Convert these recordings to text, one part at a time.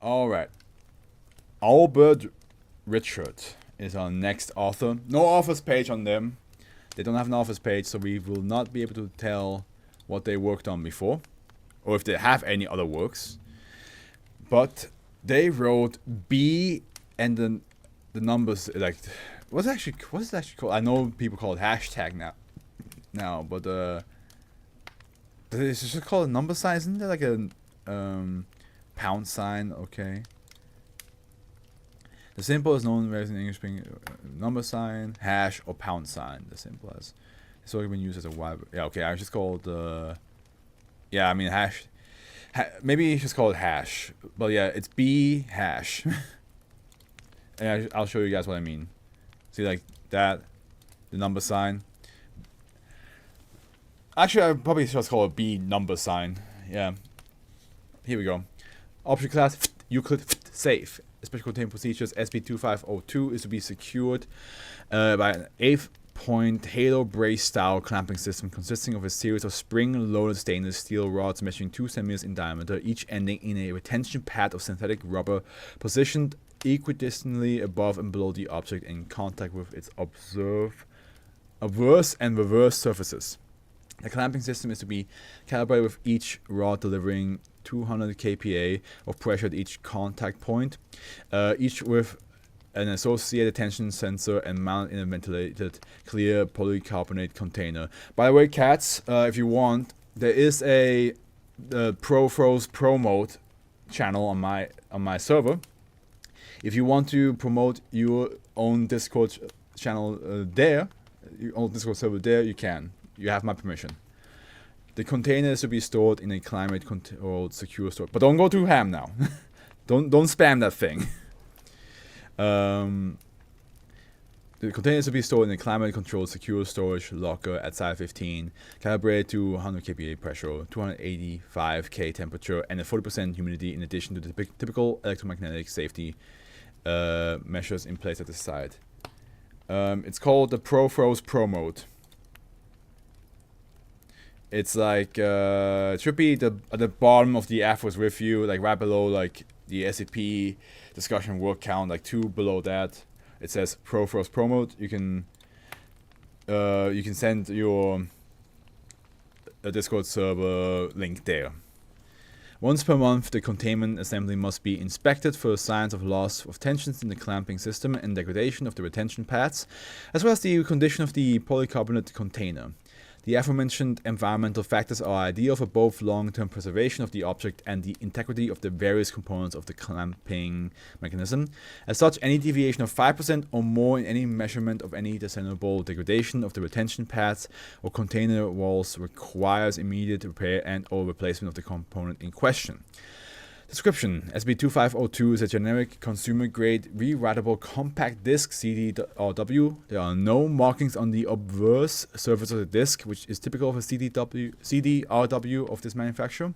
Alright. Albert Richard is our next author. No author's page on them. They don't have an author's page, so we will not be able to tell what they worked on before, or if they have any other works. But they wrote B and then the numbers, like, what's it actually called? I know people call it hashtag now, but it's just called a number sign, isn't there? Like a pound sign, okay. The symbol is known as in English being number sign, hash, or pound sign. The symbol as it's already been used as a wide. Yeah, okay. I just called yeah, I mean hash. Maybe you just call it hash, but yeah, it's B hash. And I'll show you guys what I mean. See, like that, the number sign. Actually, I probably just call it B number sign. Yeah. Here we go. Object class Euclid safe. Special containment procedures SCP-2502 is to be secured by an 8-point halo brace style clamping system consisting of a series of spring-loaded stainless steel rods measuring 2 cm in diameter, each ending in a retention pad of synthetic rubber positioned equidistantly above and below the object in contact with its obverse and reverse surfaces. The clamping system is to be calibrated with each rod delivering 200 kPa of pressure at each contact point, each with an associated tension sensor and mounted in a ventilated clear polycarbonate container. By the way, cats, if you want, there is the Pro-Fros promote channel on my server. If you want to promote your own Discord channel there, your own Discord server there, you can. You have my permission. The container is to be stored in a climate-controlled secure storage. But don't go too ham now. don't spam that thing. The container is to be stored in a climate-controlled secure storage locker at Site 15, calibrated to 100 kPa pressure, 285 K temperature, and a 40% humidity in addition to the typical electromagnetic safety measures in place at the site. It's called the Pro-Fros Pro Mode. It's like it should be at the bottom of the Afros review, like right below like the SCP discussion word count, like 2 below that. It says Pro-Fros Pro Mode. You can send your Discord server link there. Once per month, the containment assembly must be inspected for signs of loss of tensions in the clamping system and degradation of the retention pads, as well as the condition of the polycarbonate container. The aforementioned environmental factors are ideal for both long-term preservation of the object and the integrity of the various components of the clamping mechanism. As such, any deviation of 5% or more in any measurement of any discernible degradation of the retention pads or container walls requires immediate repair and/or replacement of the component in question. Description: SCP-2502 is a generic consumer-grade rewritable compact disc CD-RW. There are no markings on the obverse surface of the disc, which is typical of a CD-RW of this manufacturer.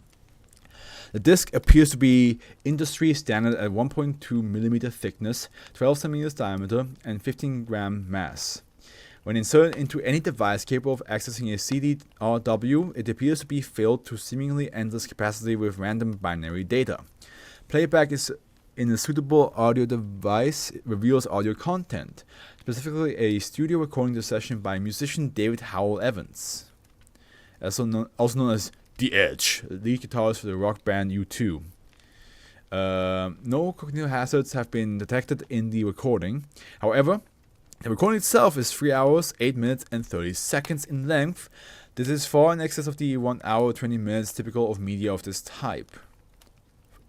The disc appears to be industry standard at 1.2 mm thickness, 12 cm diameter, and 15 gram mass. When inserted into any device capable of accessing a CD-RW, it appears to be filled to seemingly endless capacity with random binary data. Playback is in a suitable audio device reveals audio content, specifically a studio recording the session by musician David Howell Evans, also known as The Edge, lead guitarist for the rock band U2. No cognitive hazards have been detected in the recording. However, the recording itself is 3 hours, 8 minutes, and 30 seconds in length. This is far in excess of the 1 hour, 20 minutes typical of media of this type.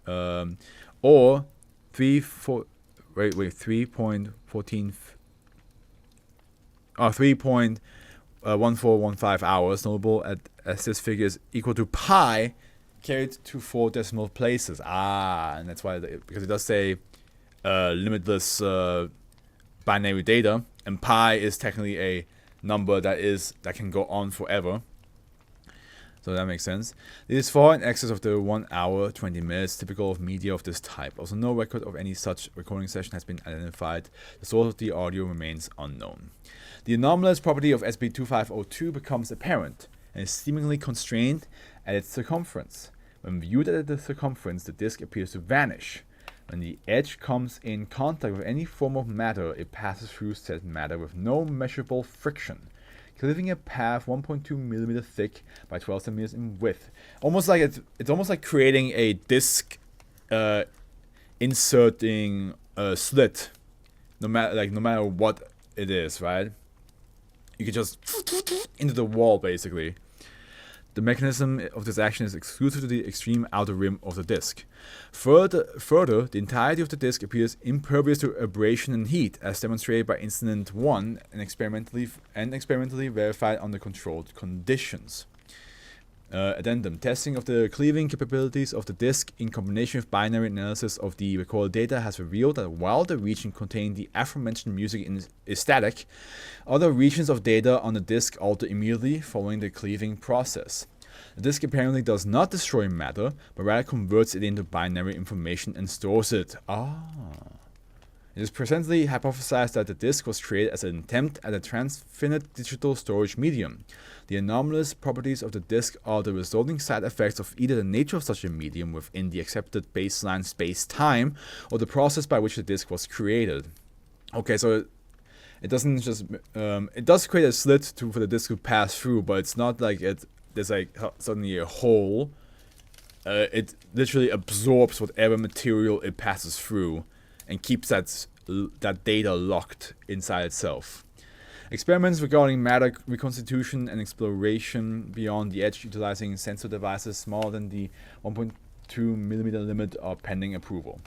Or 3.1415 hours, notable as this figure is equal to pi carried to 4 decimal places. And that's why, because it does say limitless binary data, and pi is technically a number that can go on forever. So that makes sense. It is far in excess of the 1 hour, 20 minutes typical of media of this type. Also, no record of any such recording session has been identified. The source of the audio remains unknown. The anomalous property of SCP-2502 becomes apparent and is seemingly constrained at its circumference. When viewed at the circumference, the disk appears to vanish. When the edge comes in contact with any form of matter, it passes through said matter with no measurable friction, cleaving a path 1.2 millimeter thick by 12 centimeters in width. Almost like it's almost like creating a disc, inserting a slit. No matter what it is, right? You can just into the wall, basically. The mechanism of this action is exclusive to the extreme outer rim of the disk. Further, the entirety of the disk appears impervious to abrasion and heat, as demonstrated by Incident 1 and experimentally verified under controlled conditions. Addendum. Testing of the cleaving capabilities of the disk in combination with binary analysis of the recorded data has revealed that while the region containing the aforementioned music is static, other regions of data on the disk alter immediately following the cleaving process. The disk apparently does not destroy matter, but rather converts it into binary information and stores it. It is presently hypothesized that the disk was created as an attempt at a transfinite digital storage medium. The anomalous properties of the disk are the resulting side effects of either the nature of such a medium within the accepted baseline space-time, or the process by which the disk was created. Okay, so it doesn't just it does create a slit for the disk to pass through, but it's not like there's like suddenly a hole. It literally absorbs whatever material it passes through and keeps that data locked inside itself. Experiments regarding matter reconstitution and exploration beyond the edge utilizing sensor devices smaller than the 1.2 millimeter limit are pending approval.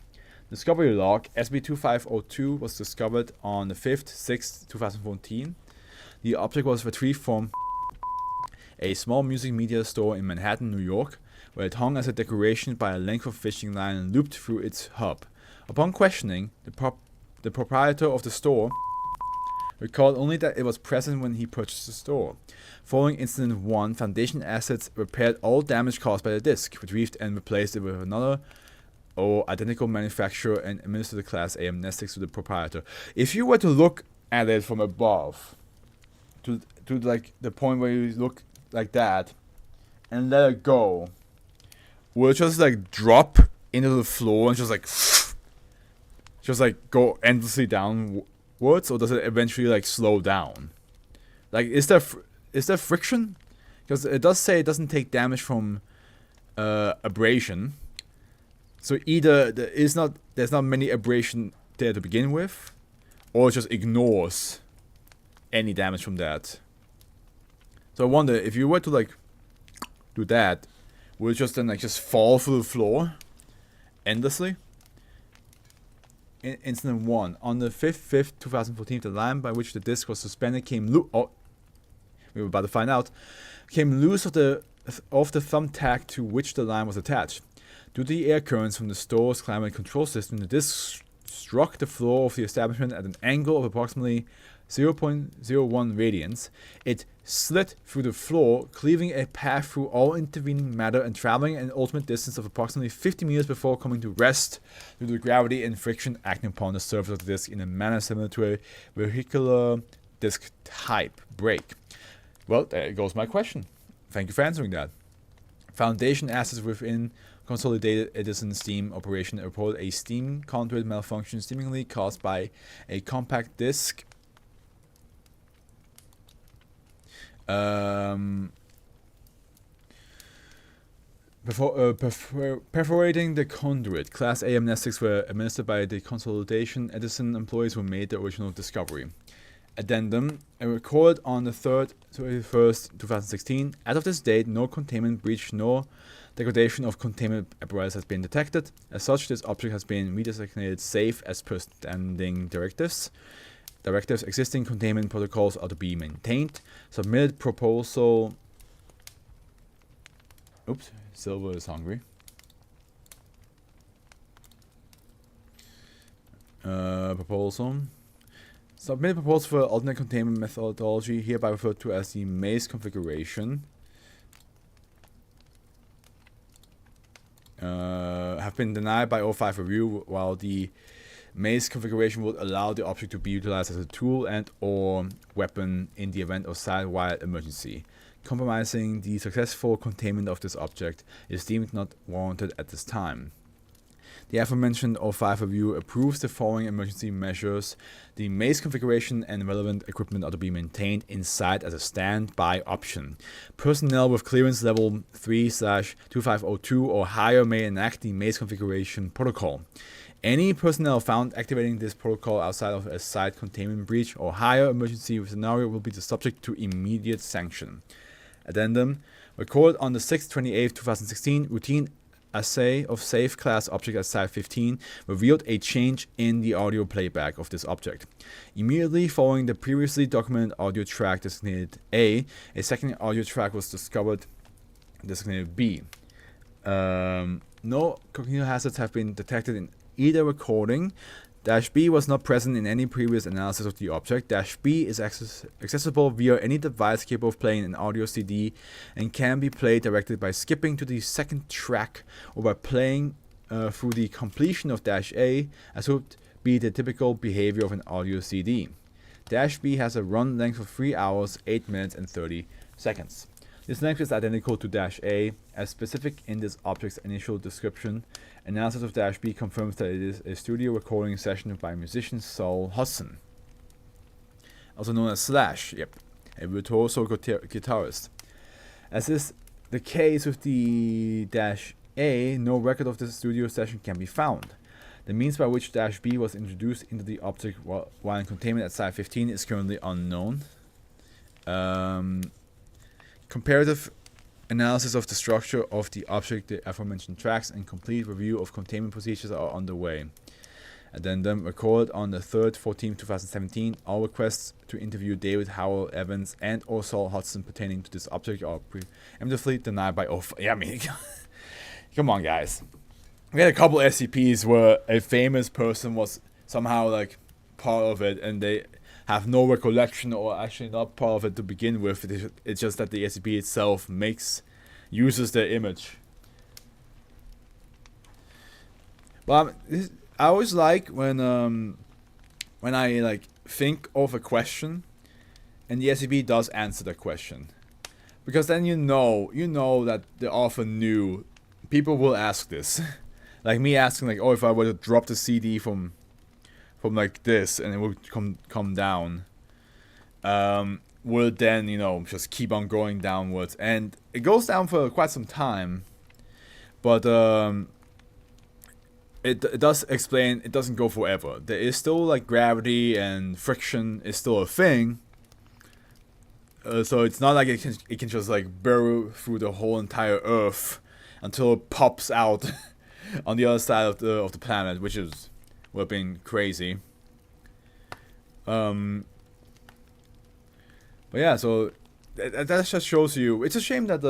Discovery log SB2502 was discovered on the 5th, 6th, 2014. The object was retrieved from a small music media store in Manhattan, New York, where it hung as a decoration by a length of fishing line looped through its hub. Upon questioning, the proprietor of the store recalled only that it was present when he purchased the store. Following Incident 1, Foundation Assets repaired all damage caused by the disk, retrieved and replaced it with another or identical manufacturer, and administered the Class A amnestics to the proprietor. If you were to look at it from above, to like the point where you look like that, and let it go, will it just like drop into the floor and just like go endlessly downwards, or does it eventually like slow down? Like, is there friction? Because it does say it doesn't take damage from abrasion. So either there's not many abrasion there to begin with, or it just ignores any damage from that. So I wonder if you were to like do that, will it just then like just fall through the floor endlessly? Incident 1. On the 5th, 2014, the line by which the disk was suspended came loose. Oh, we were about to find out. Came loose of the thumbtack to which the line was attached. Due to the air currents from the store's climate control system, the disk struck the floor of the establishment at an angle of approximately 0.01 radians. It slit through the floor, cleaving a path through all intervening matter and traveling an ultimate distance of approximately 50 meters before coming to rest due to gravity and friction acting upon the surface of the disk in a manner similar to a vehicular disk type break. Well, there goes my question. Thank you for answering that. Foundation assets within Consolidated Edison Steam operation reported a steam conduit malfunction seemingly caused by a compact disk perforating the conduit. Class A amnestics were administered by the Consolidation Edison employees who made the original discovery. Addendum, recorded on the 3rd to 1st, 2016. As of this date, no containment breach nor degradation of containment apparatus has been detected. As such, this object has been redesignated safe as per standing directives. Existing containment protocols are to be maintained. Submitted proposal. Oops, Silver is hungry. Proposal. Submitted proposal for alternate containment methodology, hereby referred to as the maze configuration. Have been denied by O5 review, while the maze configuration would allow the object to be utilized as a tool and or weapon in the event of side-wire emergency. Compromising the successful containment of this object is deemed not warranted at this time. The aforementioned O5 review approves the following emergency measures. The maze configuration and relevant equipment are to be maintained inside as a standby option. Personnel with clearance level 3/2502 or higher may enact the maze configuration protocol. Any personnel found activating this protocol outside of a site containment breach or higher emergency scenario will be subject to immediate sanction. Addendum. Recorded on the 6/28/2016, routine assay of safe class object at Site 15 revealed a change in the audio playback of this object. Immediately following the previously documented audio track designated A second audio track was discovered designated B. No cognitive hazards have been detected in either recording. -B was not present in any previous analysis of the object. -B is accessible via any device capable of playing an audio CD and can be played directly by skipping to the second track or by playing through the completion of -A, as would be the typical behavior of an audio CD. -B has a run length of 3 hours, 8 minutes, and 30 seconds. This length is identical to -A, as specific in this object's initial description. Analysis of -B confirms that it is a studio recording session by musician Saul Hudson, also known as Slash, a virtuoso guitarist. As is the case with the -A, no record of the studio session can be found. The means by which -B was introduced into the object while in containment at Site 15 is currently unknown. Comparative analysis of the structure of the object, the aforementioned tracks, and complete review of containment procedures are underway. Addendum. Recorded on the 3/14/2017, all requests to interview David Howell Evans and or Saul Hudson pertaining to this object are preemptively denied by OFA. Yeah, I mean, come on, guys. We had a couple SCPs where a famous person was somehow like part of it, and they have no recollection or actually not part of it to begin with. It's just that the SCP itself uses their image. But I always like when I like think of a question and the SCP does answer the question, because then you know that the author knew people will ask this. Like me asking, like, oh, if I were to drop the CD from like this and it would come down, will then, just keep on going downwards, and it goes down for quite some time, but it does explain it doesn't go forever. There is still like gravity and friction is still a thing, so it's not like it can just like burrow through the whole entire Earth until it pops out on the other side of the planet, which is would have been crazy. But yeah, so that just shows you. It's a shame that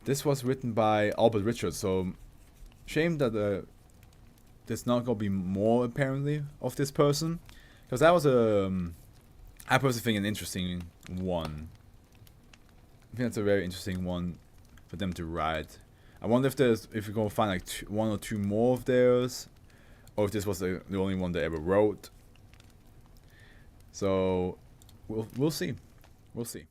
this was written by Albert Richards. So shame that there's not gonna be more apparently of this person, because that was I personally think an interesting one. I think that's a very interesting one for them to write. I wonder if we're gonna find like one or two more of theirs, or if this was the only one they ever wrote. So we'll see. We'll see.